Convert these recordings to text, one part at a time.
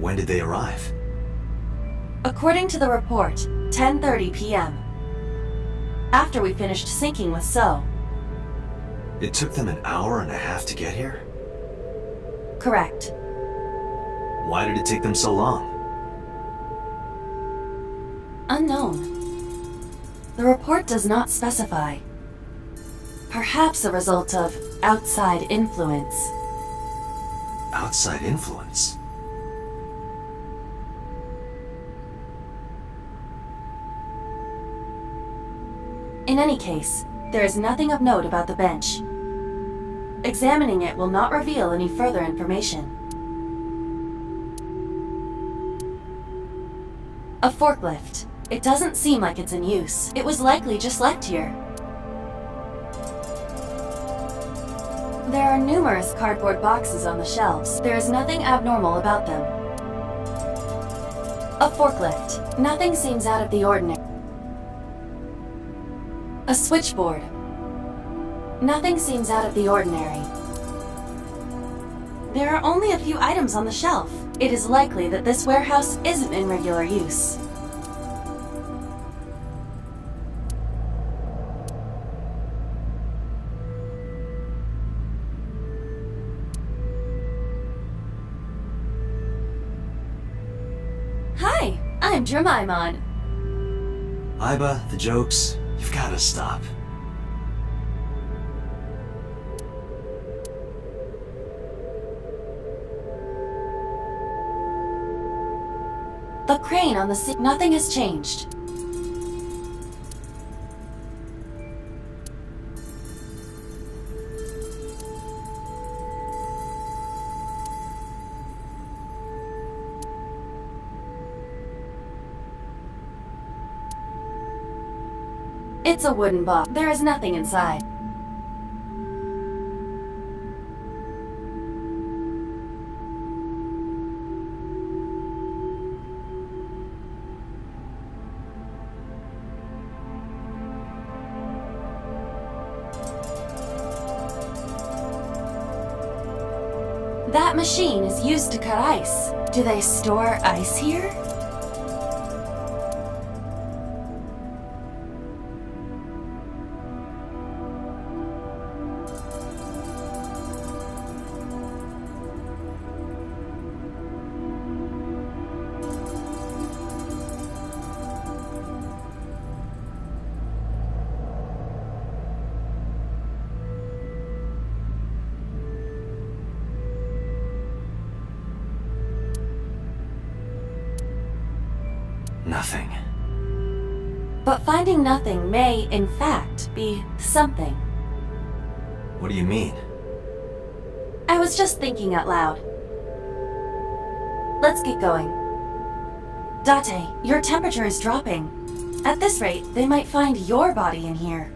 When did they arrive? According to the report, 10:30 p.m. After we finished syncing with So. It took them an hour and a half to get here? Correct. Why did it take them so long? Unknown. The report does not specify. Perhaps a result of outside influence. Outside influence? In any case, there is nothing of note about the bench. Examining it will not reveal any further information. A forklift. It doesn't seem like it's in use. It was likely just left here. There are numerous cardboard boxes on the shelves. There is nothing abnormal about them. A forklift. Nothing seems out of the ordinary. A switchboard. Nothing seems out of the ordinary. There are only a few items on the shelf. It is likely that this warehouse isn't in regular use. Hi, I'm Dramaimon. Iba, the jokes, you've gotta stop. The crane on the sea. Nothing has changed. It's a wooden box. There is nothing inside. That machine is used to cut ice. Do they store ice here? Nothing. But finding nothing may, in fact, be something. What do you mean? I was just thinking out loud. Let's get going. Date, your temperature is dropping. At this rate, they might find your body in here.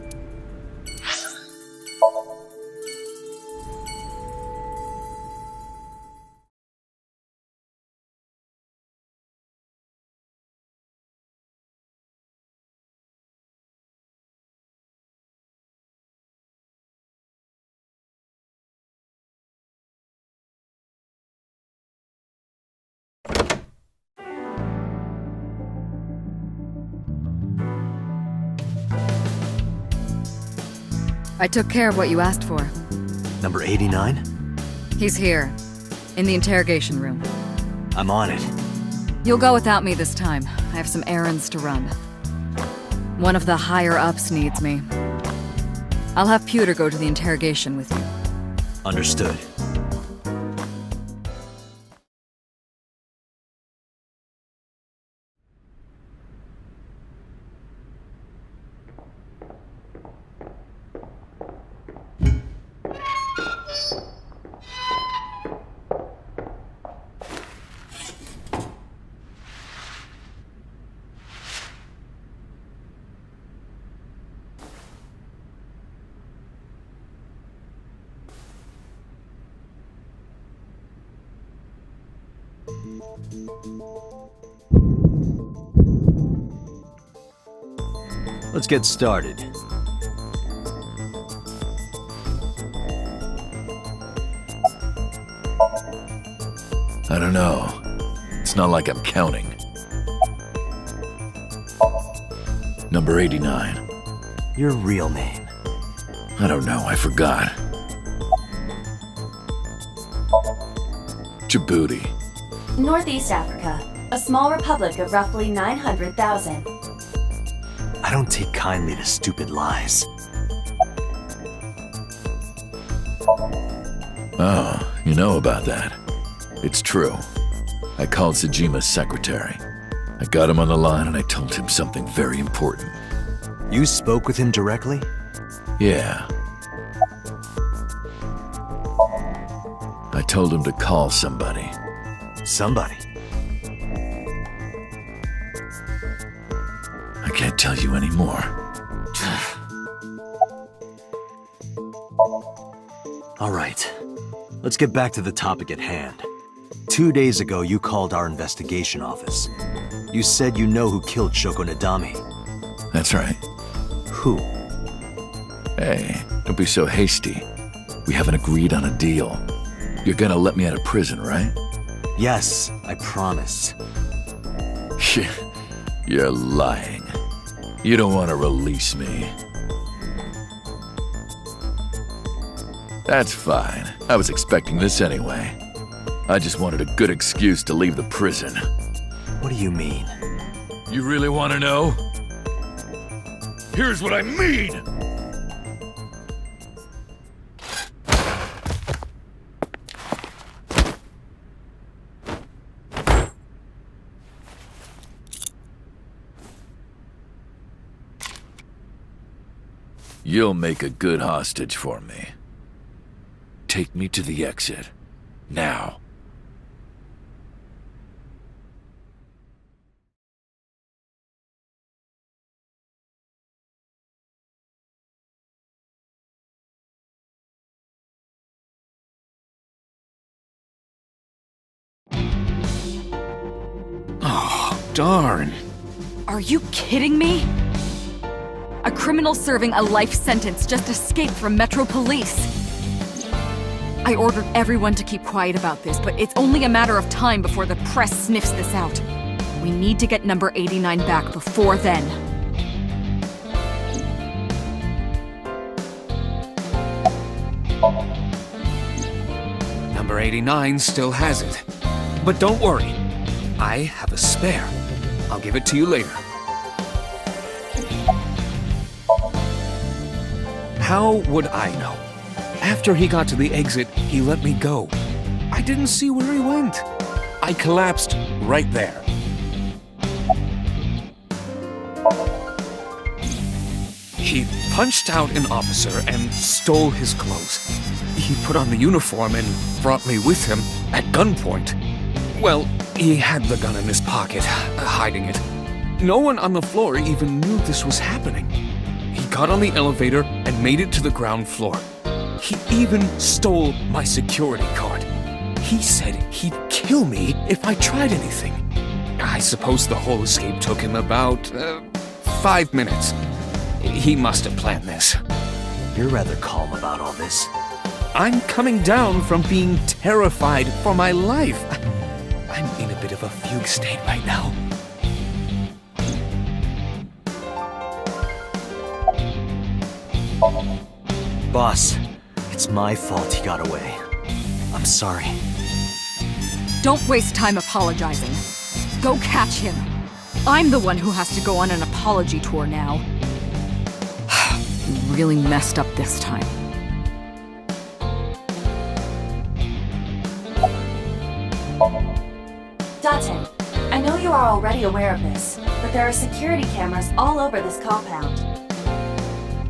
I took care of what you asked for. Number 89? He's here, in the interrogation room. I'm on it. You'll go without me this time. I have some errands to run. One of the higher-ups needs me. I'll have Pewter go to the interrogation with you. Understood. Let's get started. I don't know. It's not like I'm counting. Number 89. Your real name. I don't know, I forgot. Djibouti. Northeast Africa, a small republic of roughly 900,000. I don't take kindly to stupid lies. Oh, you know about that. It's true. I called Sejima's secretary. I got him on the line and I told him something very important. You spoke with him directly? Yeah. I told him to call somebody. Somebody. I can't tell you anymore. All right. Let's get back to the topic at hand. 2 days ago, you called our investigation office. You said you know who killed Shoko Nadami. That's right. Who? Hey, don't be so hasty. We haven't agreed on a deal. You're gonna let me out of prison, right? Yes, I promise. You're lying. You don't want to release me. That's fine. I was expecting this anyway. I just wanted a good excuse to leave the prison. What do you mean? You really want to know? Here's what I mean! You'll make a good hostage for me. Take me to the exit. Now. Oh, darn. Are you kidding me? A criminal serving a life sentence just escaped from Metro Police. I ordered everyone to keep quiet about this, but it's only a matter of time before the press sniffs this out. We need to get number 89 back before then. Number 89 still has it. But don't worry. I have a spare. I'll give it to you later. How would I know? After he got to the exit, he let me go. I didn't see where he went. I collapsed right there. He punched out an officer and stole his clothes. He put on the uniform and brought me with him at gunpoint. Well, he had the gun in his pocket, hiding it. No one on the floor even knew this was happening. He got on the elevator and made it to the ground floor. He even stole my security card. He said he'd kill me if I tried anything. I suppose the whole escape took him about 5 minutes. He must have planned this. You're rather calm about all this. I'm coming down from being terrified for my life. I'm in a bit of a fugue state right now. Boss, it's my fault he got away. I'm sorry. Don't waste time apologizing. Go catch him. I'm the one who has to go on an apology tour now. You really messed up this time. Date, I know you are already aware of this, but there are security cameras all over this compound.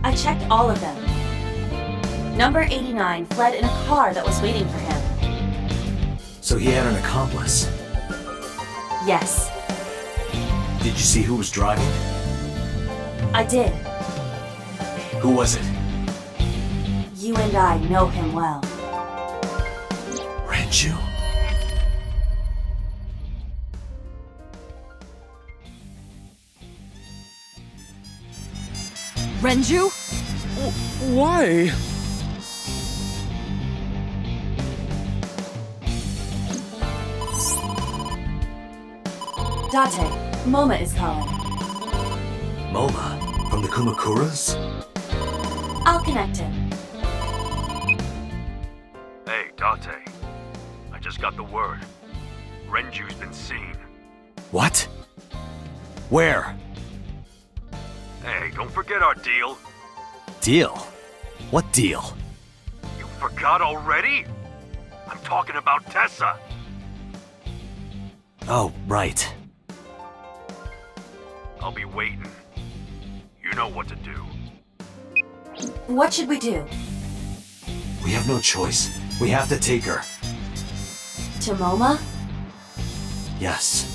I checked all of them. Number 89 fled in a car that was waiting for him. So he had an accomplice. Yes, Did you see who was driving? I did. Who was it? You and I know him well. Renju? Renju? Why? Date, Moma is calling. Moma, from the Kumakuras? I'll connect him. Hey, Date. I just got the word. Renju's been seen. What? Where? Hey, don't forget our deal. Deal? What deal? You forgot already? I'm talking about Tessa. Oh, right. I'll be waiting. You know what to do. What should we do? We have no choice. We have to take her. To Moma? Yes.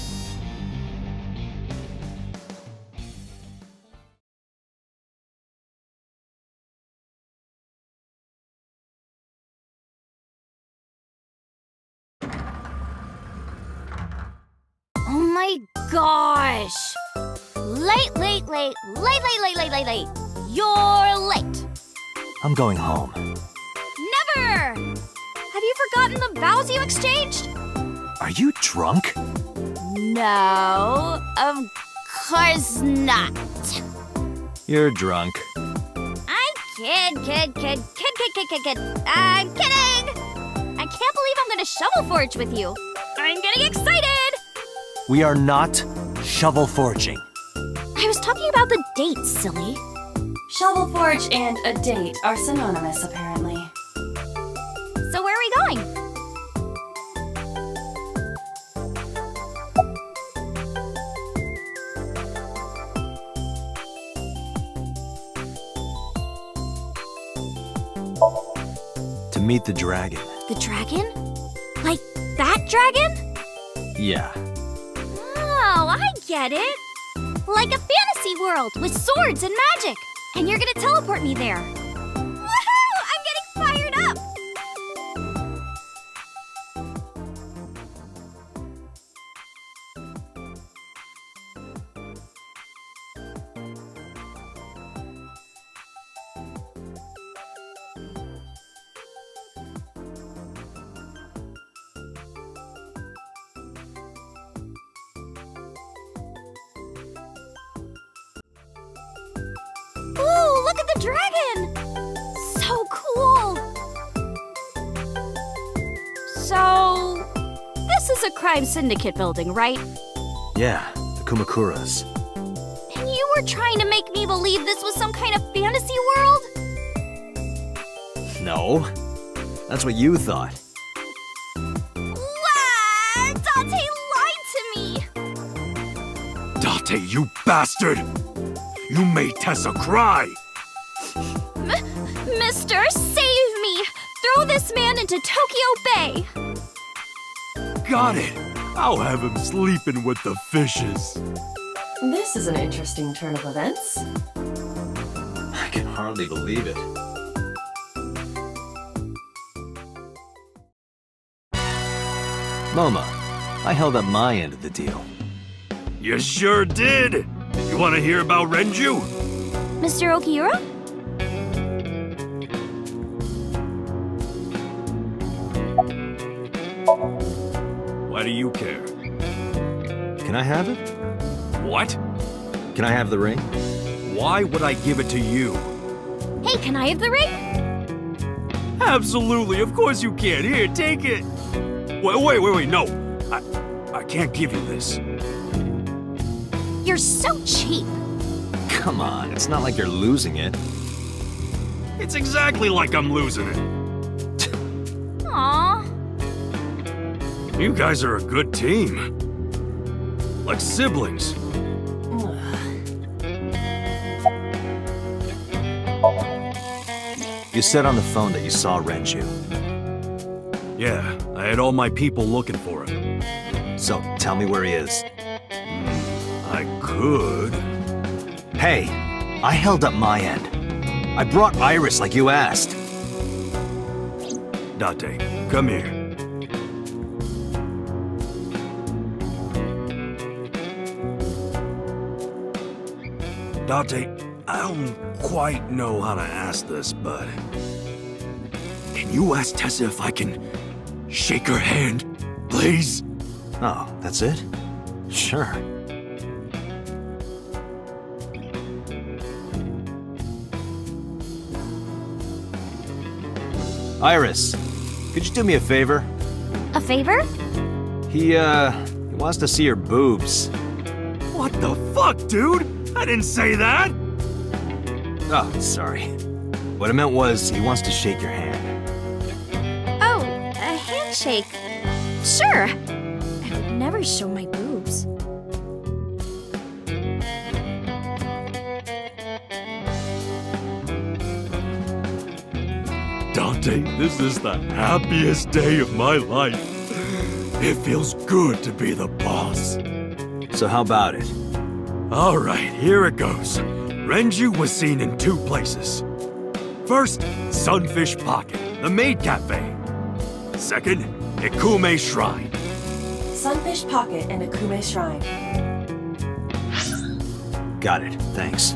Oh my gosh! Late, late, late, late, late, late, late, late, late. You're late. I'm going home. Never! Have you forgotten the vows you exchanged? Are you drunk? No, of course not. You're drunk. I'm kid. I'm kidding! I can't believe I'm gonna shovel forge with you. I'm getting excited! We are not shovel forging. I was talking about the date, silly. Shovel Forge and a date are synonymous, apparently. So where are we going? To meet the dragon. The dragon? Like that dragon? Yeah. Oh, I get it. Like a fantasy world with swords and magic. And you're gonna teleport me there. Woohoo! I'm getting fired up! Ooh, look at the dragon! So cool! So, this is a crime syndicate building, right? Yeah, the Kumakuras. And you were trying to make me believe this was some kind of fantasy world? No. That's what you thought. What? Dante lied to me! Date, you bastard! You made Tessa cry! Mister, save me! Throw this man into Tokyo Bay! Got it! I'll have him sleeping with the fishes. This is an interesting turn of events. I can hardly believe it. Moma, I held up my end of the deal. You sure did! You want to hear about Renju? Mr. Okiura? Why do you care? Can I have it? What? Can I have the ring? Why would I give it to you? Hey, can I have the ring? Absolutely, of course you can. Here, take it. Wait, no. I can't give you this. You're so cheap. Come on, it's not like you're losing it. It's exactly like I'm losing it. Aww. You guys are a good team. Like siblings. You said on the phone that you saw Renju. Yeah, I had all my people looking for him. So, tell me where he is. I could. Hey, I held up my end. I brought Iris like you asked. Date, come here. Date, I don't quite know how to ask this, but... Can you ask Tessa if I can shake her hand, please? Oh, that's it? Sure. Iris, could you do me a favor? A favor? He wants to see your boobs. What the fuck, dude? I didn't say that! Oh, sorry. What I meant was, he wants to shake your hand. Oh, a handshake. Sure. I would never show my boobs. Dante, this is the happiest day of my life. It feels good to be the boss. So how about it? All right, here it goes. Renju was seen in 2 places. First, Sunfish Pocket, the maid cafe. Second, Ikume Shrine. Sunfish Pocket and Akume Shrine. Got it, thanks.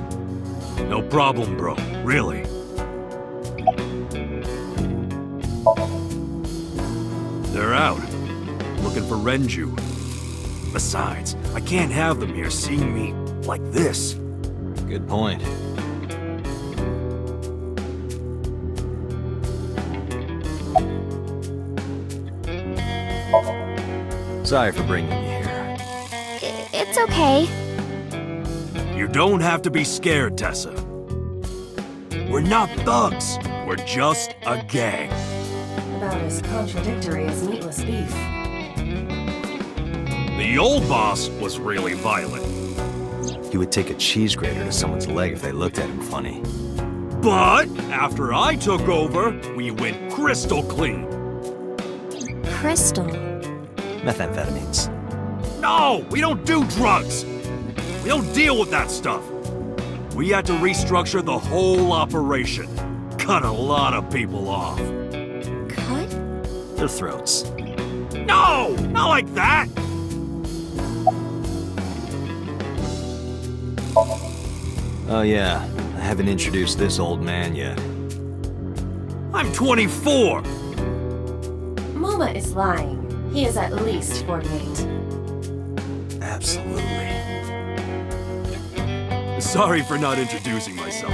No problem, bro. Really. They're out. Looking for Renju. Besides, I can't have them here seeing me like this. Good point. Sorry for bringing you here. It's okay. You don't have to be scared, Tessa. We're not thugs. We're just a gang. About as contradictory as meatless beef. The old boss was really violent. He would take a cheese grater to someone's leg if they looked at him funny. But after I took over, we went crystal clean. Crystal. Methamphetamines. No, we don't do drugs. We don't deal with that stuff. We had to restructure the whole operation. Cut a lot of people off. Cut? Their throats. No, not like that. Oh yeah, I haven't introduced this old man yet. I'm 24. Moma is lying. He is at least 48. Absolutely. Sorry for not introducing myself.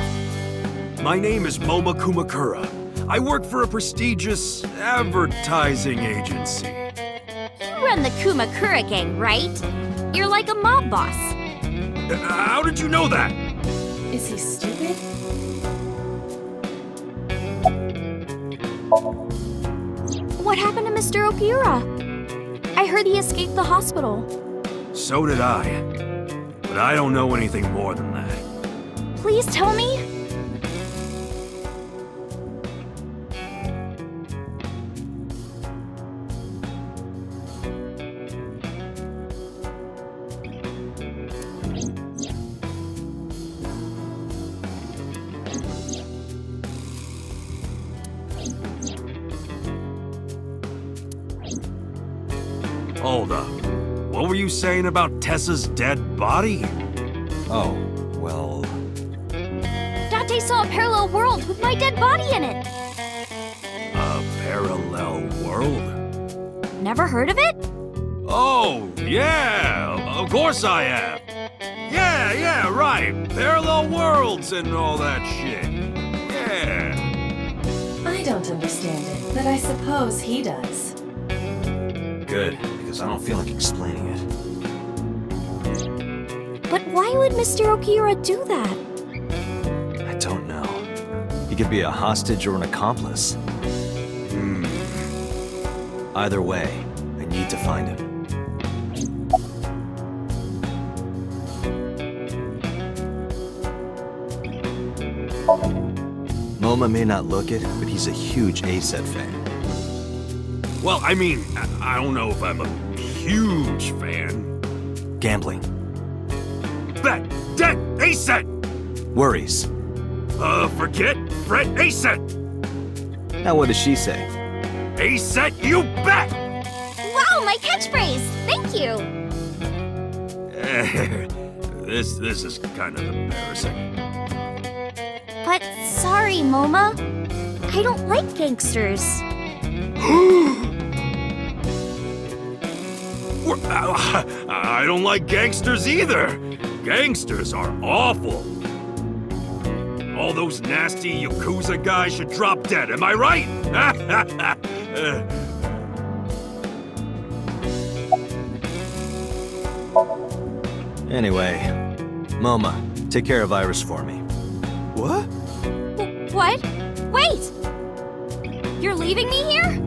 My name is Moma Kumakura. I work for a prestigious advertising agency. You run the Kumakura gang, right? You're like a mob boss. How did you know that? Is he stupid? What happened to Mr. Okiura? I heard he escaped the hospital. So did I. But I don't know anything more than that. Please tell me. Hold up. What were you saying about Tessa's dead body? Oh, well... Dante saw a parallel world with my dead body in it. A parallel world? Never heard of it? Oh, yeah! Of course I have! Yeah, right! Parallel worlds and all that shit. Yeah. I don't understand it, but I suppose he does. Good, because I don't feel like explaining it. But why would Mr. Okiura do that? I don't know. He could be a hostage or an accomplice. Either way, I need to find him. Moma may not look it, but he's a huge A-Set fan. Well, I mean, I don't know if I'm a huge fan. Gambling. Bet! Debt! A-set! Worries. Forget? Fret? A-set! Now what does she say? A-set, you bet! Wow, my catchphrase! Thank you! This is kind of embarrassing. But sorry, Moma. I don't like I don't like gangsters either. Gangsters are awful. All those nasty Yakuza guys should drop dead, am I right? Anyway, Moma, take care of Iris for me. What? What? Wait! You're leaving me here?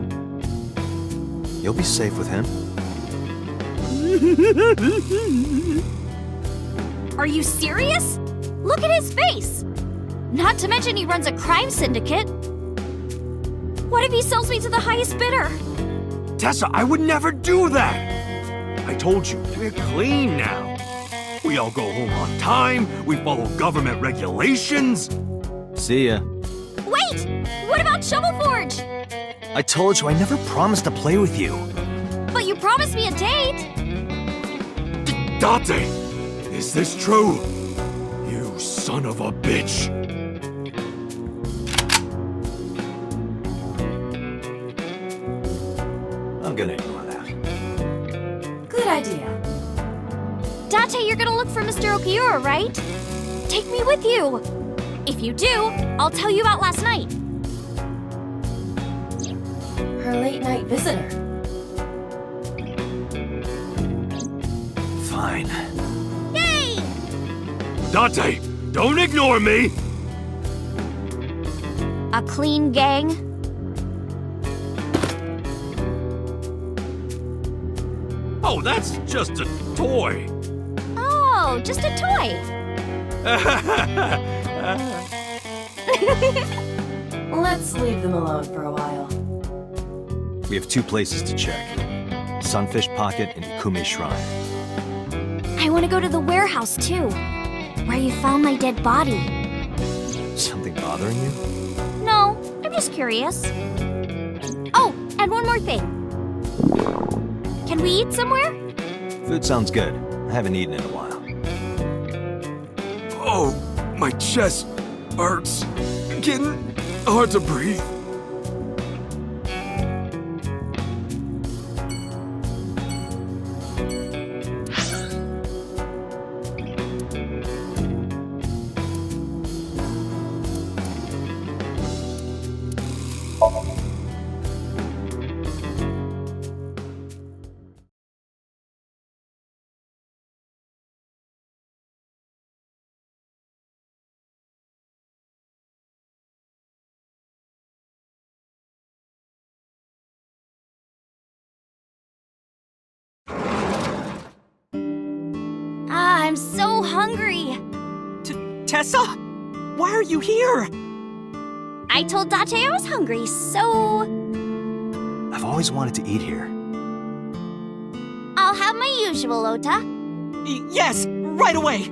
You'll be safe with him. Are you serious? Look at his face! Not to mention he runs a crime syndicate. What if he sells me to the highest bidder? Tessa, I would never do that! I told you, we're clean now. We all go home on time, we follow government regulations. See ya. Wait! What about Shovel Forge? I told you I never promised to play with you. But you promised me a date! Date! Is this true? You son of a bitch! I'm gonna ignore that. Good idea. Date, you're gonna look for Mr. Okiura, right? Take me with you! If you do, I'll tell you about last night. Her late night visitor. Fine. Yay! Date, don't ignore me! A clean gang? Oh, that's just a toy. Oh, just a toy. Let's leave them alone for a while. We have 2 places to check. Sunfish Pocket and Ikume Shrine. I want to go to the warehouse too, where you found my dead body. Something bothering you? No, I'm just curious. Oh, and one more thing. Can we eat somewhere? Food sounds good. I haven't eaten in a while. Oh, my chest hurts. Getting hard to breathe. I'm so hungry. Tessa? Why are you here? I told Date I was hungry, so I've always wanted to eat here. I'll have my usual, Ota. Yes, right away.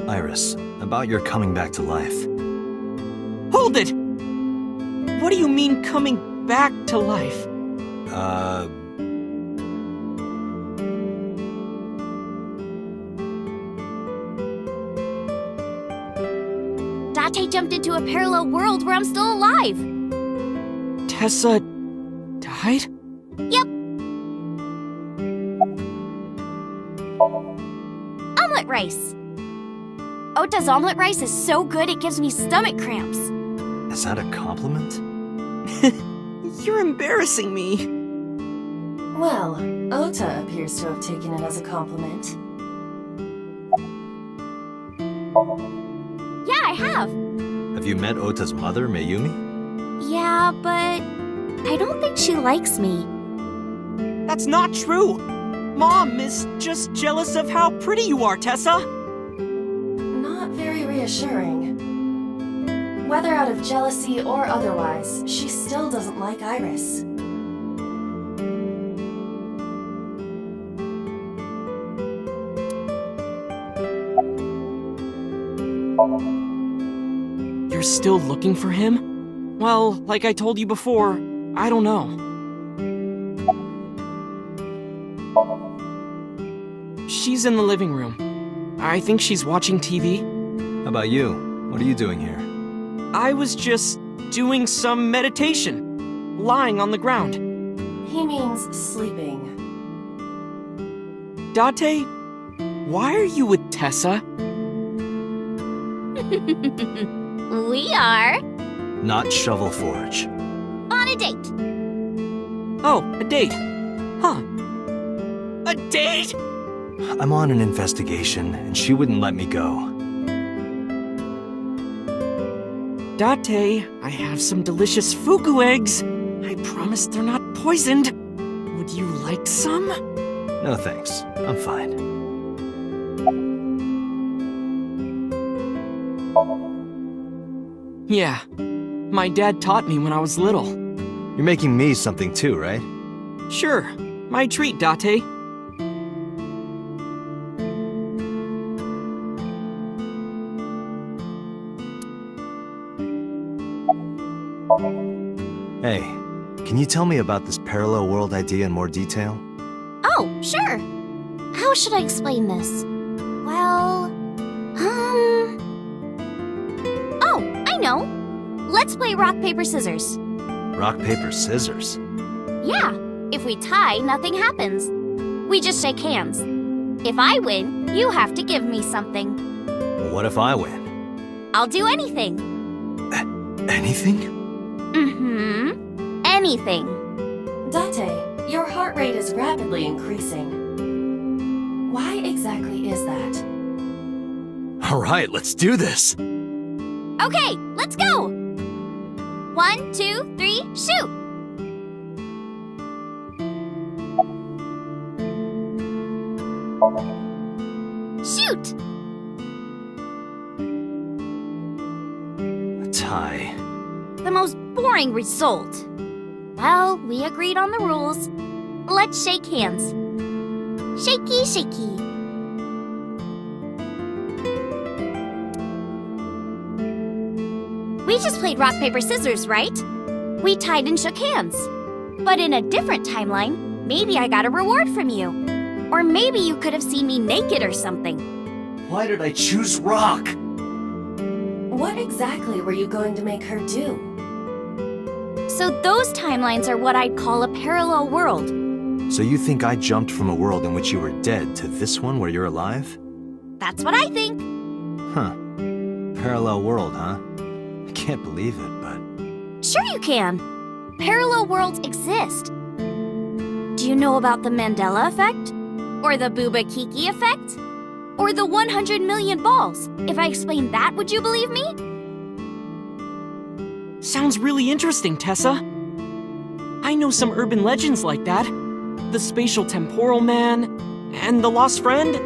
Iris, about your coming back to life. Hold it! What do you mean coming back to life? Date jumped into a parallel world where I'm still alive. Tessa died? Yep. Omelet rice. Ota's omelet rice is so good it gives me stomach cramps. Is that a compliment? You're embarrassing me. Well, Ota appears to have taken it as a compliment. Yeah, I have. Have you met Ota's mother, Mayumi? Yeah, but I don't think she likes me. That's not true. Mom is just jealous of how pretty you are, Tessa. Not very reassuring. Whether out of jealousy or otherwise, she still doesn't like Iris. You're still looking for him? Well, like I told you before, I don't know. She's in the living room. I think she's watching TV. How about you? What are you doing here? I was just doing some meditation, lying on the ground. He means sleeping. Date, why are you with Tessa? We are Not Shovel Forge. on a date. Oh, a date. Huh. A date? I'm on an investigation, and she wouldn't let me go. Date, I have some delicious fugu eggs. I promise they're not poisoned. Would you like some? No thanks. I'm fine. Yeah. My dad taught me when I was little. You're making me something too, right? Sure. My treat, Date. Hey, can you tell me about this parallel world idea in more detail? Oh, sure. How should I explain this? Well, Oh, I know. Let's play rock, paper, scissors. Rock, paper, scissors. Yeah, if we tie, nothing happens. We just shake hands. If I win, you have to give me something. Well, what if I win? I'll do anything. Anything? Anything. Date, your heart rate is rapidly increasing. Why exactly is that? All right, let's do this. Okay, let's go! 1, 2, 3, shoot! Shoot! A tie. The most boring result. Well, we agreed on the rules. Let's shake hands. Shaky, shaky. We just played rock, paper, scissors, right? We tied and shook hands. But in a different timeline, maybe I got a reward from you. Or maybe you could have seen me naked or something. Why did I choose rock? What exactly were you going to make her do? So those timelines are what I'd call a parallel world. So you think I jumped from a world in which you were dead to this one where you're alive? That's what I think. Huh. Parallel world, huh? I can't believe it, but... Sure you can. Parallel worlds exist. Do you know about the Mandela effect? Or the Booba Kiki effect? Or the 100 million balls? If I explained that, would you believe me? Sounds really interesting, Tessa. I know some urban legends like that. The spatial temporal man, and the lost friend,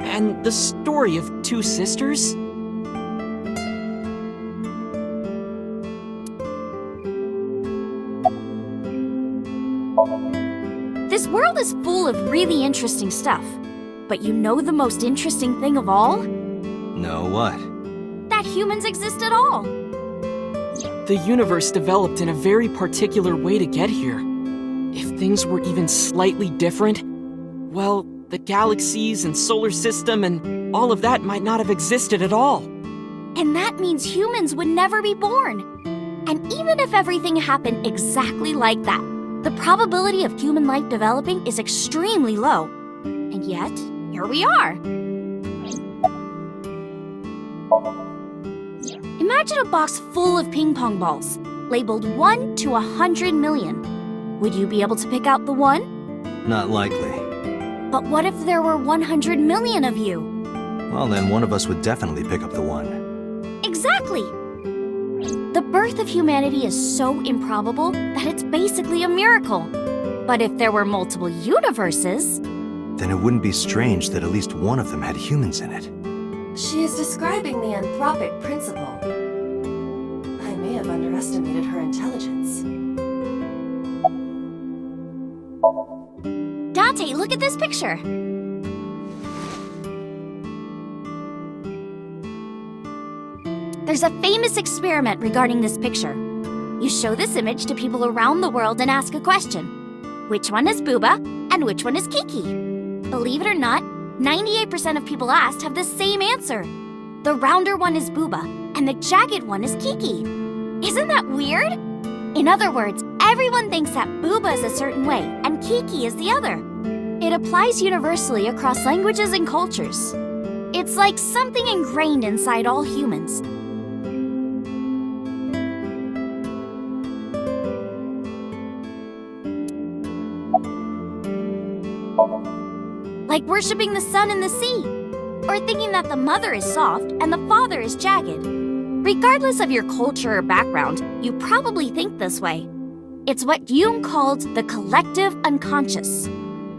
and the story of two sisters. This world is full of really interesting stuff. But you know the most interesting thing of all? No, what? That humans exist at all. The universe developed in a very particular way to get here. If things were even slightly different, well, the galaxies and solar system and all of that might not have existed at all. And that means humans would never be born. And even if everything happened exactly like that, the probability of human life developing is extremely low. And yet, here we are. Imagine a box full of ping pong balls, labeled 1 to 100 million. Would you be able to pick out the 1? Not likely. But what if there were 100 million of you? Well, then one of us would definitely pick up the 1. Exactly! The birth of humanity is so improbable that it's basically a miracle. But if there were multiple universes... Then it wouldn't be strange that at least one of them had humans in it. She is describing the anthropic principle. I may have underestimated her intelligence. Date, look at this picture. There's a famous experiment regarding this picture. You show this image to people around the world and ask a question. Which one is Booba And which one is Kiki? Believe it or not, 98% of people asked have the same answer. The rounder one is Booba, and the jagged one is Kiki. Isn't that weird? In other words, everyone thinks that Booba is a certain way and Kiki is the other. It applies universally across languages and cultures. It's like something ingrained inside all humans. Like worshipping the sun and the sea, or thinking that the mother is soft and the father is jagged. Regardless of your culture or background, you probably think this way. It's what Jung called the collective unconscious.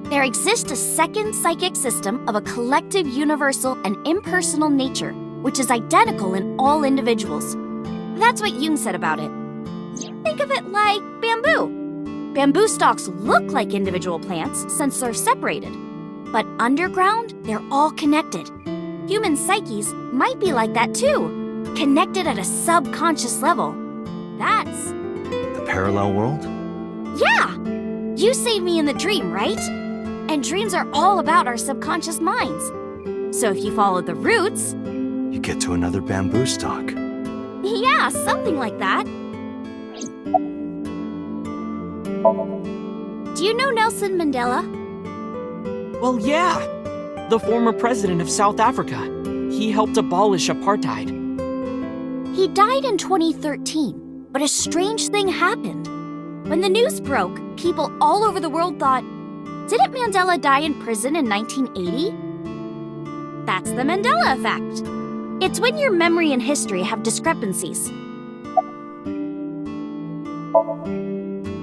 There exists a second psychic system of a collective, universal, and impersonal nature, which is identical in all individuals. That's what Jung said about it. Think of it like bamboo. Bamboo stalks look like individual plants since they're separated. But underground, they're all connected. Human psyches might be like that too, connected at a subconscious level. That's... The parallel world? Yeah! You saved me in the dream, right? And dreams are all about our subconscious minds. So if you follow the roots... You get to another bamboo stalk. Yeah, something like that. Do you know Nelson Mandela? Well, yeah. The former president of South Africa. He helped abolish apartheid. He died in 2013, but a strange thing happened. When the news broke, people all over the world thought, didn't Mandela die in prison in 1980? That's the Mandela effect. It's when your memory and history have discrepancies.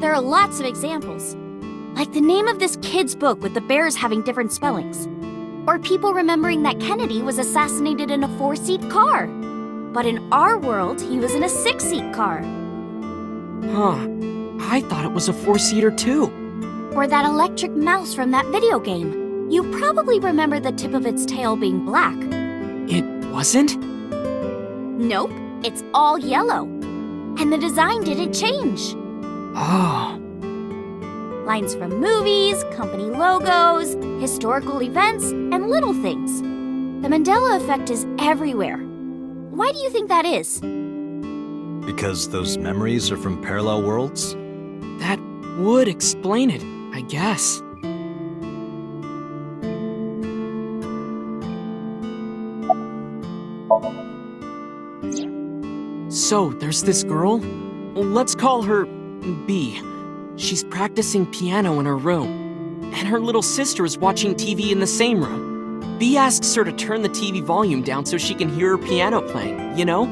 There are lots of examples, like the name of this kid's book with the bears having different spellings, or people remembering that Kennedy was assassinated in a 4-seat car, but in our world, he was in a 6-seat car. Huh. I thought it was a 4-seater too. Or that electric mouse from that video game. You probably remember the tip of its tail being black. It wasn't? Nope, it's all yellow. And the design didn't change. Oh. Lines from movies, company logos, historical events, and little things. The Mandela effect is everywhere. Why do you think that is? Because those memories are from parallel worlds? That would explain it, I guess. So, there's this girl. Let's call her B. She's practicing piano in her room, and her little sister is watching TV in the same room. B asks her to turn the TV volume down so she can hear her piano playing, you know?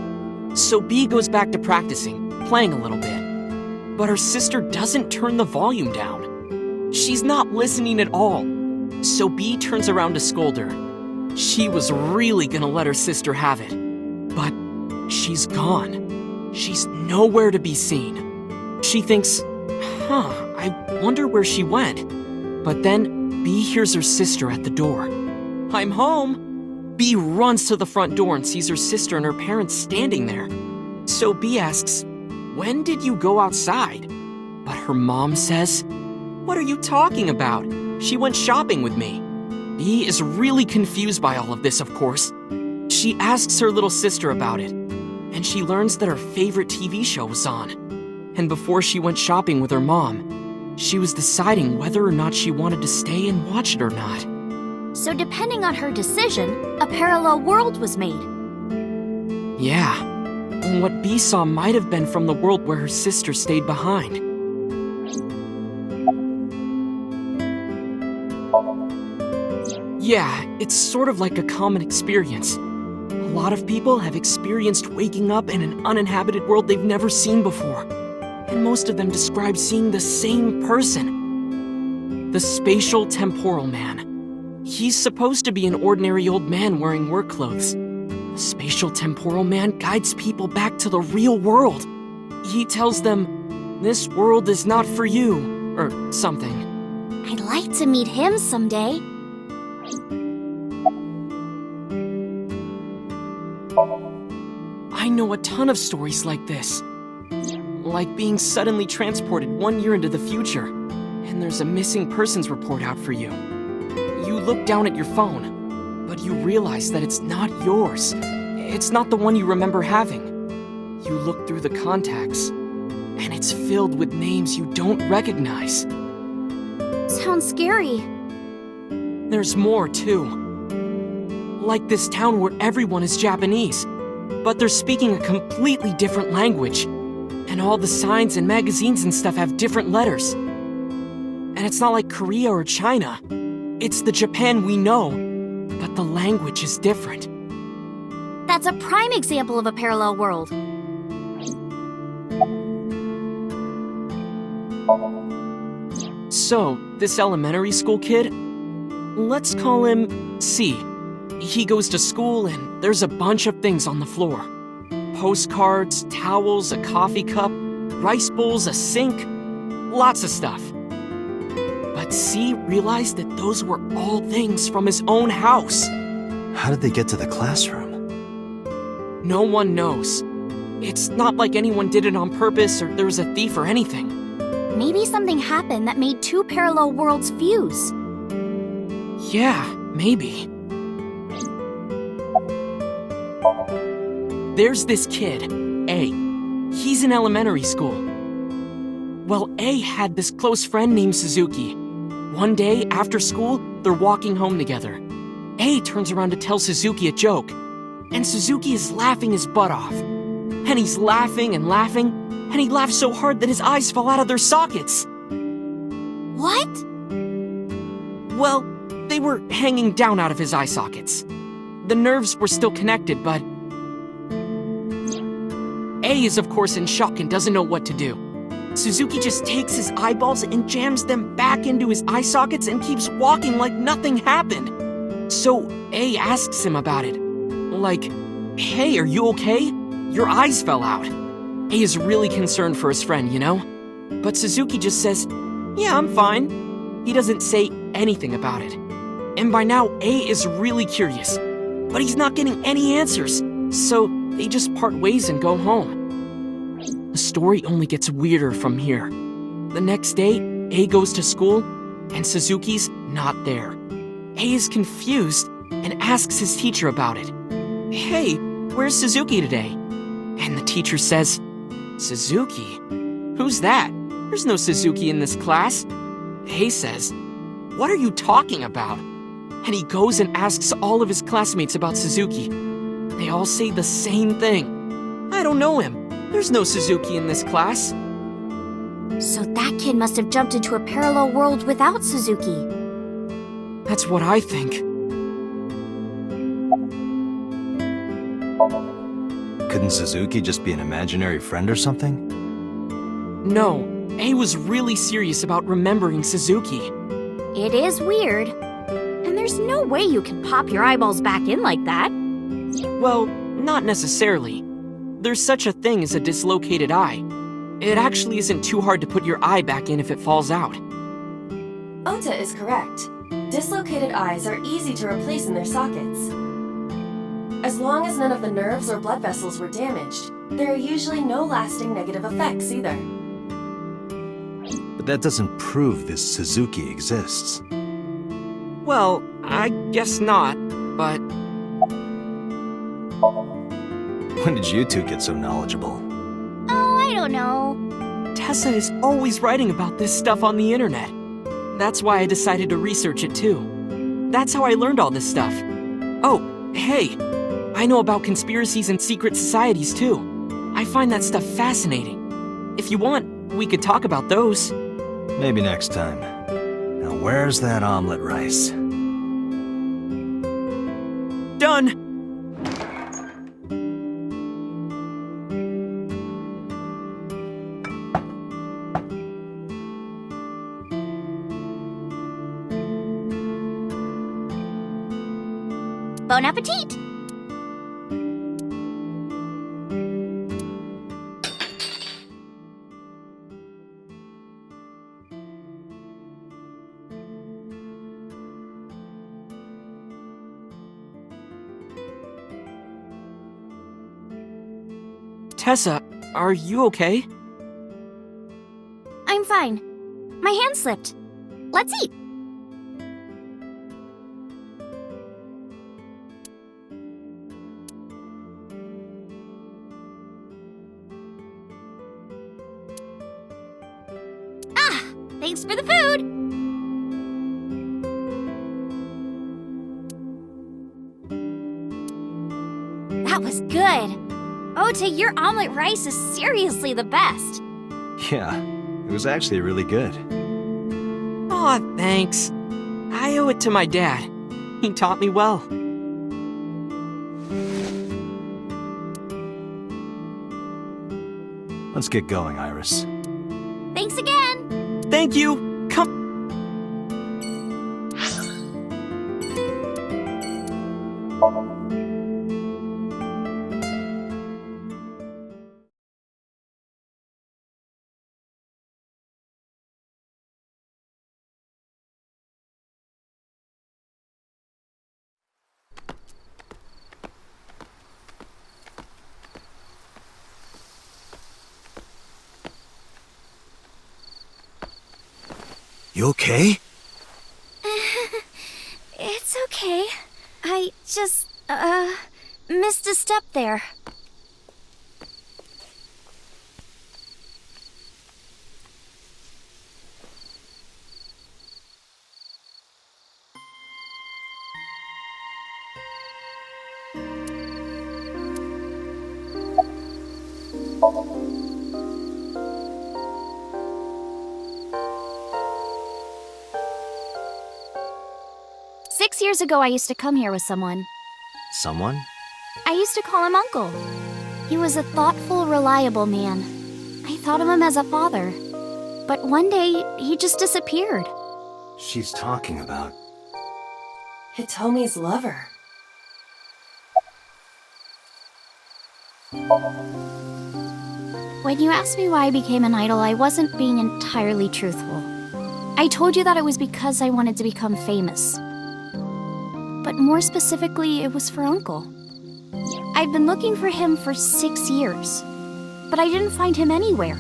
So B goes back to practicing, playing a little bit. But her sister doesn't turn the volume down. She's not listening at all. So B turns around to scold her. She was really gonna let her sister have it. But she's gone. She's nowhere to be seen. She thinks, I wonder where she went. But then B hears her sister at the door. I'm home. B runs to the front door and sees her sister and her parents standing there. So B asks, when did you go outside? But her mom says, what are you talking about? She went shopping with me. B is really confused by all of this, of course. She asks her little sister about it, and she learns that her favorite TV show was on. And before she went shopping with her mom, she was deciding whether or not she wanted to stay and watch it or not. So depending on her decision, a parallel world was made. Yeah. And what B saw might have been from the world where her sister stayed behind. Yeah, it's sort of like a common experience. A lot of people have experienced waking up in an uninhabited world they've never seen before. And most of them describe seeing the same person. The spatial temporal man. He's supposed to be an ordinary old man wearing work clothes. The spatial temporal man guides people back to the real world. He tells them, this world is not for you, or something. I'd like to meet him someday. I know a ton of stories like this. Like being suddenly transported 1 year into the future, and there's a missing persons report out for you. You look down at your phone, but you realize that it's not yours. It's not the one you remember having. You look through the contacts, and it's filled with names you don't recognize. Sounds scary. There's more, too. Like this town where everyone is Japanese, but they're speaking a completely different language. And all the signs and magazines and stuff have different letters. And it's not like Korea or China. It's the Japan we know, but the language is different. That's a prime example of a parallel world. So, this elementary school kid, let's call him C. He goes to school and there's a bunch of things on the floor. Postcards, towels, a coffee cup, rice bowls, a sink, lots of stuff. But C realized that those were all things from his own house. How did they get to the classroom? No one knows. It's not like anyone did it on purpose or there was a thief or anything. Maybe something happened that made two parallel worlds fuse. Yeah, maybe. There's this kid, A. He's in elementary school. Well, A had this close friend named Suzuki. One day, after school, they're walking home together. A turns around to tell Suzuki a joke, and Suzuki is laughing his butt off. And he's laughing and laughing, and he laughs so hard that his eyes fall out of their sockets. What? Well, they were hanging down out of his eye sockets. The nerves were still connected, but A is of course in shock and doesn't know what to do. Suzuki just takes his eyeballs and jams them back into his eye sockets and keeps walking like nothing happened. So A asks him about it. Like, hey, are you okay? Your eyes fell out. A is really concerned for his friend, you know? But Suzuki just says, yeah, I'm fine. He doesn't say anything about it. And by now, A is really curious. But he's not getting any answers, so they just part ways and go home. The story only gets weirder from here. The next day, A goes to school, and Suzuki's not there. A is confused and asks his teacher about it. Hey, where's Suzuki today? And the teacher says, Suzuki? Who's that? There's no Suzuki in this class. A says, what are you talking about? And he goes and asks all of his classmates about Suzuki. They all say the same thing. I don't know him. There's no Suzuki in this class. So that kid must have jumped into a parallel world without Suzuki. That's what I think. Couldn't Suzuki just be an imaginary friend or something? No, A was really serious about remembering Suzuki. It is weird. And there's no way you can pop your eyeballs back in like that. Well, not necessarily. There's such a thing as a dislocated eye. It actually isn't too hard to put your eye back in if it falls out. Ota is correct. Dislocated eyes are easy to replace in their sockets. As long as none of the nerves or blood vessels were damaged, there are usually no lasting negative effects either. But that doesn't prove this Suzuki exists. Well, I guess not, but When did you two get so knowledgeable? Oh, I don't know. Tessa is always writing about this stuff on the internet. That's why I decided to research it too. That's how I learned all this stuff. Oh, hey, I know about conspiracies and secret societies too. I find that stuff fascinating. If you want, we could talk about those. Maybe next time. Now where's that omelet rice? Done! Bon appetit! Tessa, are you okay? I'm fine. My hand slipped. Let's eat. Ah, thanks for the food. That was good. Ota, your omelet rice is seriously the best. Yeah, it was actually really good. Aw, thanks. I owe it to my dad. He taught me well. Let's get going, Iris. Thanks again. Thank you. Come. You okay? It's okay. I just, missed a step there. Years ago, I used to come here with someone. Someone? I used to call him Uncle. He was a thoughtful, reliable man. I thought of him as a father. But one day, he just disappeared. She's talking about... Hitomi's lover. When you asked me why I became an idol, I wasn't being entirely truthful. I told you that it was because I wanted to become famous. But more specifically, it was for Uncle. I've been looking for him for 6 years, but I didn't find him anywhere.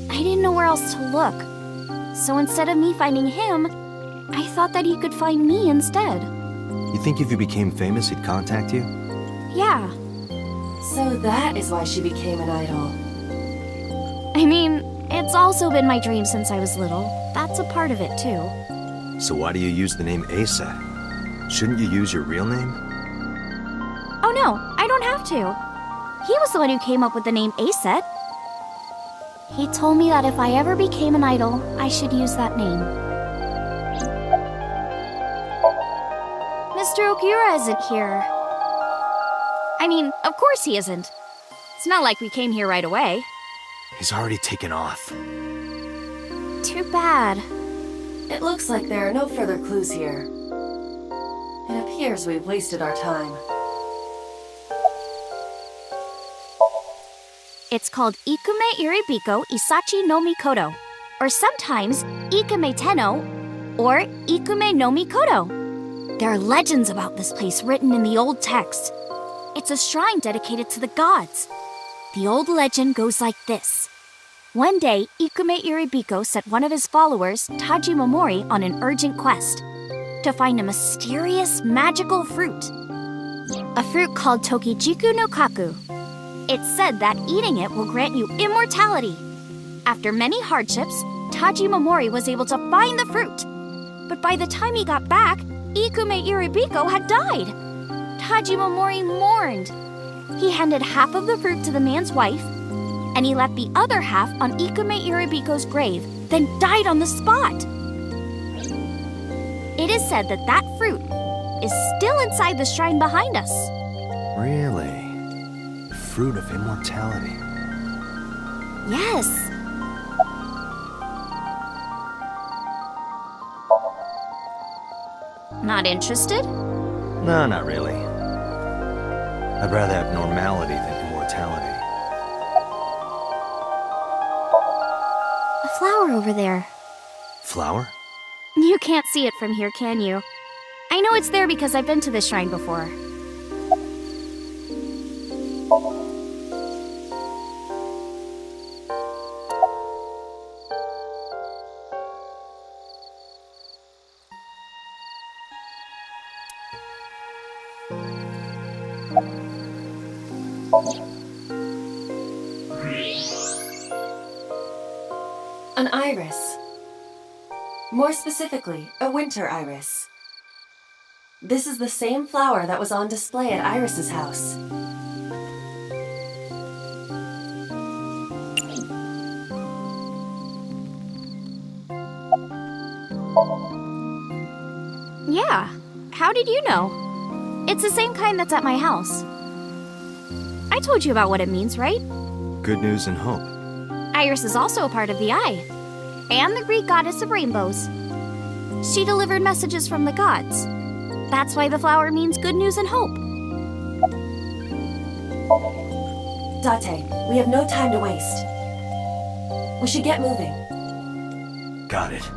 I didn't know where else to look. So instead of me finding him, I thought that he could find me instead. You think if you became famous, he'd contact you? Yeah. So that is why she became an idol. I mean, it's also been my dream since I was little. That's a part of it, too. So why do you use the name Asa? Shouldn't you use your real name? Oh no, I don't have to. He was the one who came up with the name Aset. He told me that if I ever became an idol, I should use that name. Mr. Okura isn't here. I mean, of course he isn't. It's not like we came here right away. He's already taken off. Too bad. It looks like there are no further clues here. It appears we've wasted our time. It's called Ikume Iribiko Isachi no Mikoto, or sometimes Ikume Tenno, or Ikume no Mikoto. There are legends about this place written in the old text. It's a shrine dedicated to the gods. The old legend goes like this. One day, Ikume Iribiko sent one of his followers, Taji Momori, on an urgent quest to find a mysterious, magical fruit. A fruit called Tokijiku no Kaku. It's said that eating it will grant you immortality. After many hardships, Taji Momori was able to find the fruit. But by the time he got back, Ikume Iribiko had died. Taji Momori mourned. He handed half of the fruit to the man's wife, and he left the other half on Ikume Iribiko's grave, then died on the spot. It is said that that fruit is still inside the shrine behind us. Really? The fruit of immortality. Yes. Not interested? No, not really. I'd rather have normality than immortality. A flower over there. Flower? You can't see it from here, can you? I know it's there because I've been to this shrine before. An iris. More specifically, a winter iris. This is the same flower that was on display at Iris's house. Yeah, how did you know? It's the same kind that's at my house. I told you about what it means, right? Good news and hope. Iris is also a part of the eye, and the Greek goddess of rainbows. She delivered messages from the gods. That's why the flower means good news and hope. Date, we have no time to waste. We should get moving. Got it.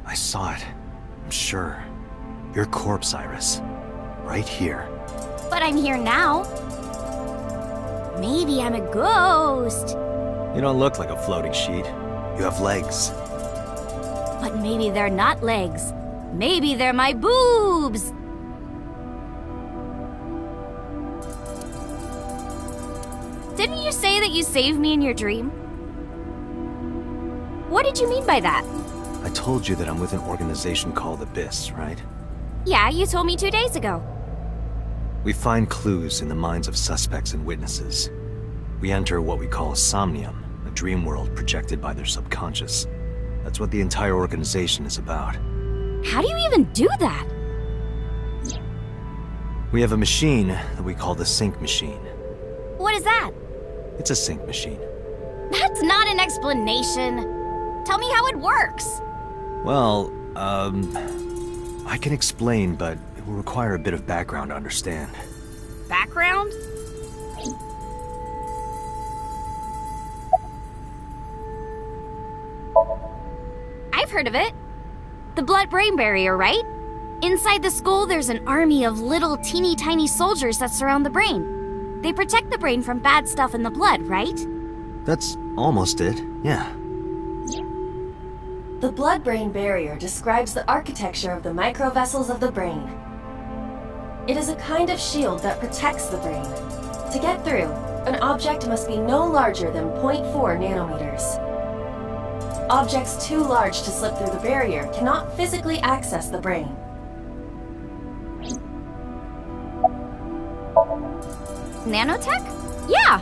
I saw it. I'm sure. Your corpse, Iris. Right here. But I'm here now. Maybe I'm a ghost. You don't look like a floating sheet. You have legs. But maybe they're not legs. Maybe they're my boobs. Didn't you say that you saved me in your dream? What did you mean by that? I told you that I'm with an organization called Abyss, right? Yeah, you told me 2 days ago. We find clues in the minds of suspects and witnesses. We enter what we call Somnium, a dream world projected by their subconscious. That's what the entire organization is about. How do you even do that? We have a machine that we call the sync machine. What is that? It's a sync machine. That's not an explanation. Tell me how it works. Well, I can explain, but it will require a bit of background to understand. Background? I've heard of it. The blood-brain barrier, right? Inside the skull, there's an army of little teeny tiny soldiers that surround the brain. They protect the brain from bad stuff in the blood, right? That's almost it, yeah. The blood-brain barrier describes the architecture of the microvessels of the brain. It is a kind of shield that protects the brain. To get through, an object must be no larger than 0.4 nanometers. Objects too large to slip through the barrier cannot physically access the brain. Nanotech? Yeah!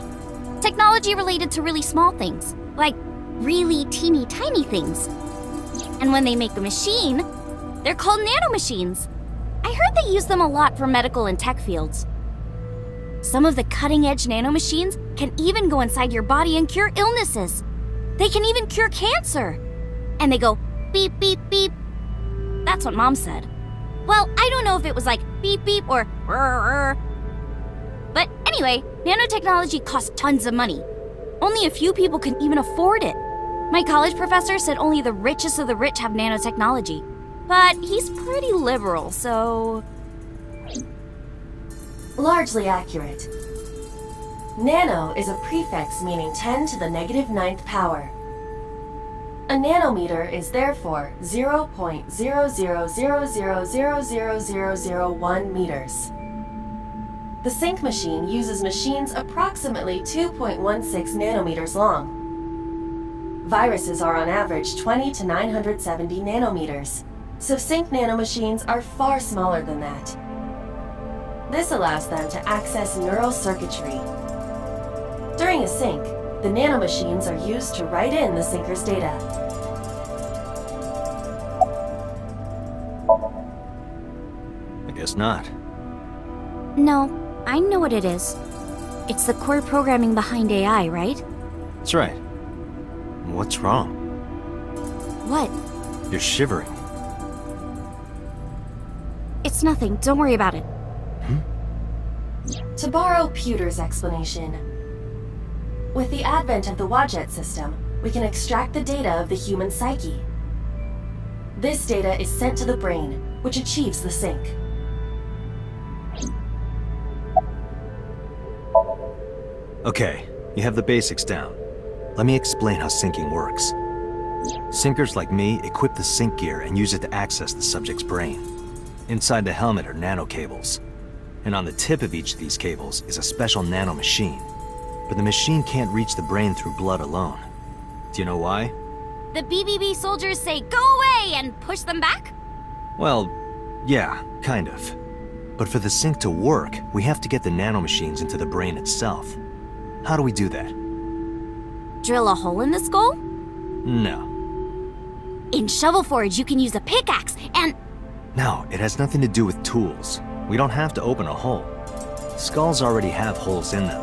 Technology related to really small things, like really teeny tiny things. And when they make a machine, they're called nanomachines. I heard they use them a lot for medical and tech fields. Some of the cutting-edge nanomachines can even go inside your body and cure illnesses. They can even cure cancer. And they go beep, beep, beep. That's what Mom said. Well, I don't know if it was like beep, beep or rrr. But anyway, nanotechnology costs tons of money. Only a few people can even afford it. My college professor said only the richest of the rich have nanotechnology. But he's pretty liberal, so... Largely accurate. Nano is a prefix meaning 10 to the negative 9th power. A nanometer is therefore 0.0000000001 meters. The sync machine uses machines approximately 2.16 nanometers long. Viruses are on average 20 to 970 nanometers, so sync nanomachines are far smaller than that. This allows them to access neural circuitry. During a sync, the nanomachines are used to write in the syncer's data. I guess not. No, I know what it is. It's the core programming behind AI, right? That's right. What's wrong? What? You're shivering. It's nothing. Don't worry about it. To borrow Pewter's explanation, with the advent of the Wadjet system, we can extract the data of the human psyche. This data is sent to the brain, which achieves the sync. Okay, you have the basics down. Let me explain how syncing works. Syncers like me equip the sync gear and use it to access the subject's brain. Inside the helmet are nanocables, and on the tip of each of these cables is a special nanomachine. But the machine can't reach the brain through blood alone. Do you know why? The BBB soldiers say go away and push them back? Well, yeah, kind of. But for the sync to work, we have to get the nanomachines into the brain itself. How do we do that? Drill a hole in the skull? No. In Shovel Forge, you can use a pickaxe and... No, it has nothing to do with tools. We don't have to open a hole. Skulls already have holes in them.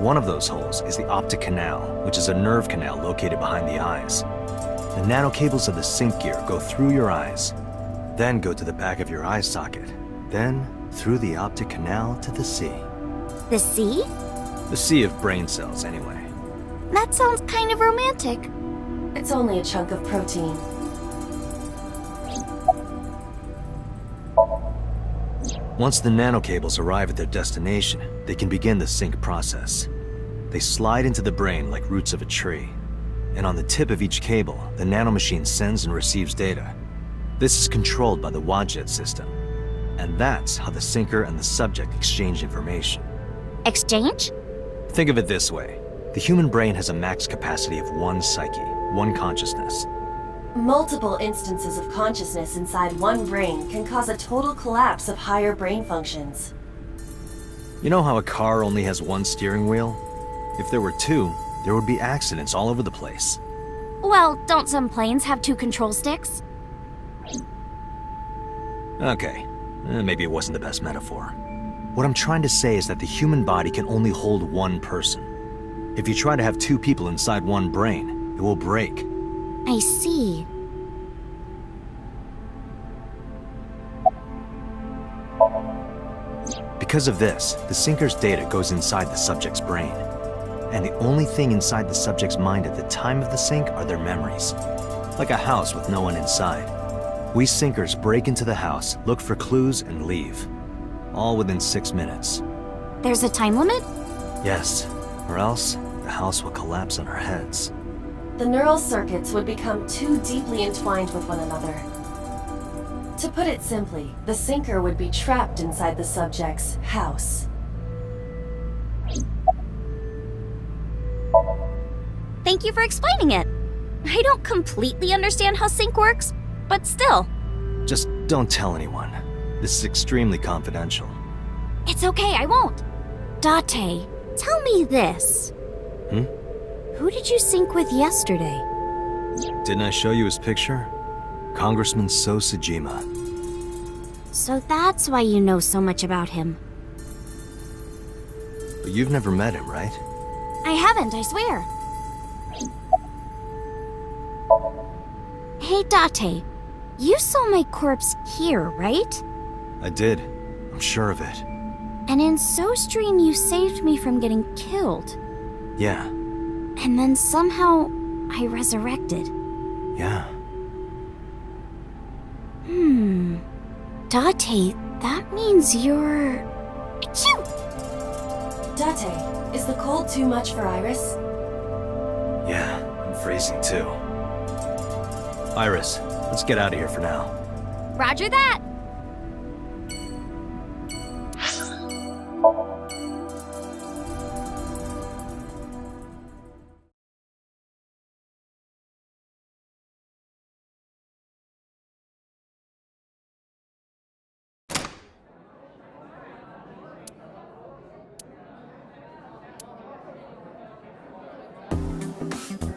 One of those holes is the optic canal, which is a nerve canal located behind the eyes. The nanocables of the sync gear go through your eyes, then go to the back of your eye socket, then through the optic canal to the sea. The sea? The sea of brain cells, anyway. That sounds kind of romantic. It's only a chunk of protein. Once the nanocables arrive at their destination, they can begin the sync process. They slide into the brain like roots of a tree. And on the tip of each cable, the nanomachine sends and receives data. This is controlled by the Wadjet system. And that's how the syncer and the subject exchange information. Exchange? Think of it this way. The human brain has a max capacity of one psyche, one consciousness. Multiple instances of consciousness inside one brain can cause a total collapse of higher brain functions. You know how a car only has one steering wheel? If there were two, there would be accidents all over the place. Well, don't some planes have 2 control sticks? Okay, maybe it wasn't the best metaphor. What I'm trying to say is that the human body can only hold one person. If you try to have 2 people inside one brain, it will break. I see. Because of this, the syncer's data goes inside the subject's brain. And the only thing inside the subject's mind at the time of the sync are their memories. Like a house with no one inside. We syncers break into the house, look for clues, and leave. All within 6 minutes. There's a time limit? Yes, or else the house will collapse on our heads. The neural circuits would become too deeply entwined with one another. To put it simply, the syncer would be trapped inside the subject's house. Thank you for explaining it. I don't completely understand how sync works, but still. Just don't tell anyone. This is extremely confidential. It's okay, I won't. Date, tell me this. Who did you sync with yesterday? Didn't I show you his picture? Congressman So Sajima. So that's why you know so much about him. But you've never met him, right? I haven't, I swear. Hey, Date, you saw my corpse here, right? I did. I'm sure of it. And in SoStream, you saved me from getting killed. Yeah. And then somehow, I resurrected. Yeah. Date, that means you're... Achoo! Date, is the cold too much for Iris? Yeah, I'm freezing too. Iris, let's get out of here for now. Roger that!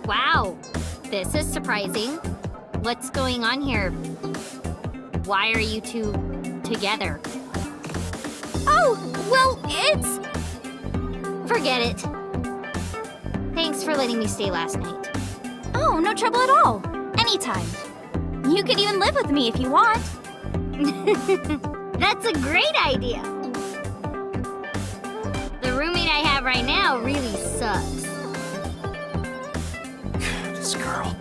Wow, this is surprising. What's going on here? Why are you two together? Oh, well, it's... Forget it. Thanks for letting me stay last night. Oh, no trouble at all. Anytime. You could even live with me if you want. That's a great idea. The roommate I have right now really sucks. This girl.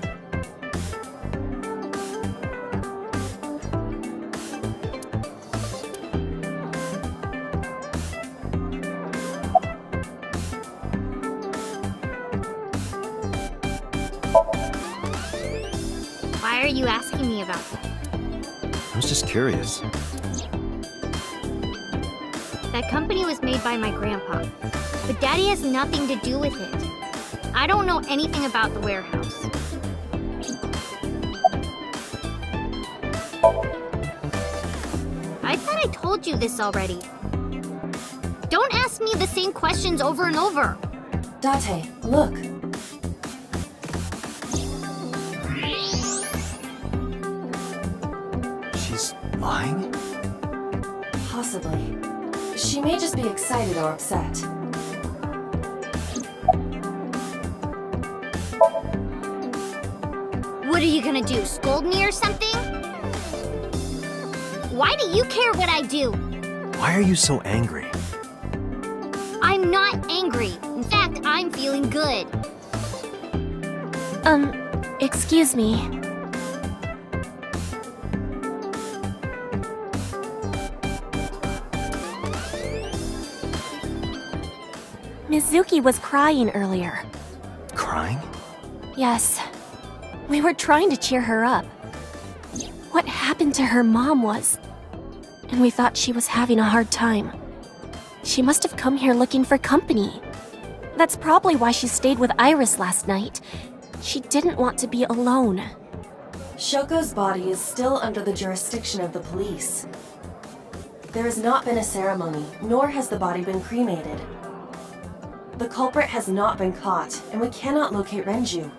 Why are you asking me about that? I was just curious. That company was made by my grandpa, but Daddy has nothing to do with it. I don't know anything about the warehouse. I thought I told you this already. Don't ask me the same questions over and over. Date, look. She's lying? Possibly. She may just be excited or upset. What are you gonna do, scold me or something? Why do you care what I do? Why are you so angry? I'm not angry. In fact, I'm feeling good. Excuse me. Mizuki was crying earlier. Crying? Yes. We were trying to cheer her up. What happened to her mom was... And we thought she was having a hard time. She must have come here looking for company. That's probably why she stayed with Iris last night. She didn't want to be alone. Shoko's body is still under the jurisdiction of the police. There has not been a ceremony, nor has the body been cremated. The culprit has not been caught, and we cannot locate Renju.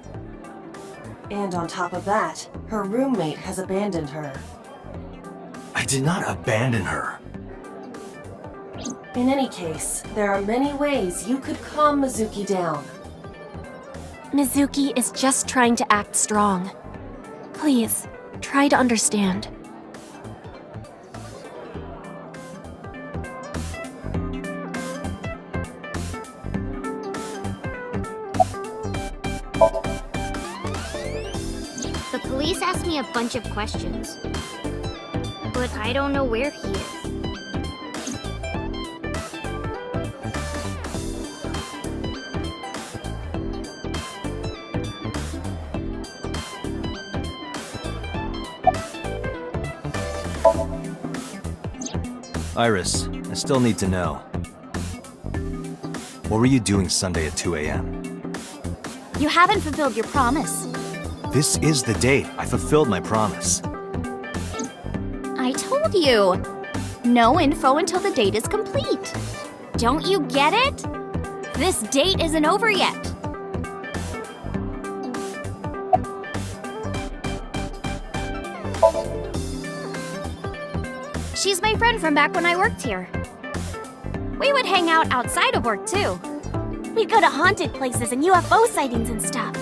And on top of that, her roommate has abandoned her. I did not abandon her. In any case, there are many ways you could calm Mizuki down. Mizuki is just trying to act strong. Please, try to understand. The police asked me a bunch of questions, but I don't know where he is. Iris, I still need to know. What were you doing Sunday at 2 a.m.? You haven't fulfilled your promise. This is the date. I fulfilled my promise. I told you. No info until the date is complete. Don't you get it? This date isn't over yet. She's my friend from back when I worked here. We would hang out outside of work, too. We'd go to haunted places and UFO sightings and stuff.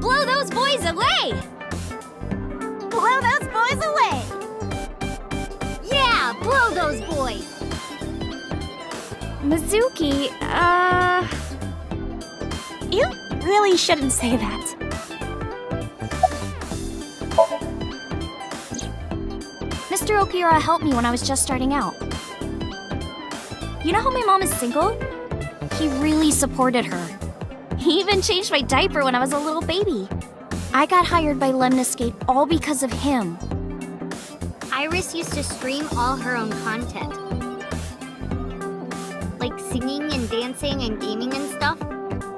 Blow those boys away! Blow those boys away! Yeah, blow those boys! Mizuki, You really shouldn't say that. Mr. Okiura helped me when I was just starting out. You know how my mom is single? He really supported her. He even changed my diaper when I was a little baby. I got hired by Lemniscape all because of him. Iris used to stream all her own content. Like singing and dancing and gaming and stuff.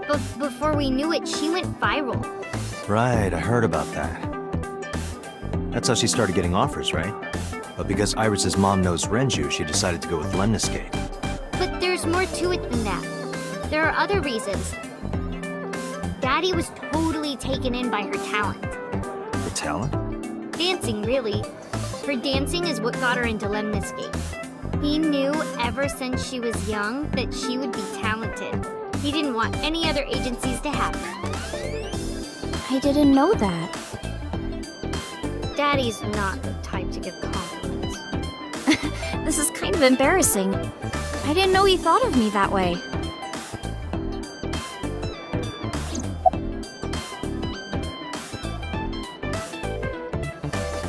But before we knew it, she went viral. Right, I heard about that. That's how she started getting offers, right? But because Iris's mom knows Renju, she decided to go with Lemniscape. But there's more to it than that. There are other reasons. Daddy was totally taken in by her talent. Her talent? Dancing, really. Her dancing is what got her into Lemniscape. He knew ever since she was young that she would be talented. He didn't want any other agencies to have her. I didn't know that. Daddy's not the type to give compliments. This is kind of embarrassing. I didn't know he thought of me that way.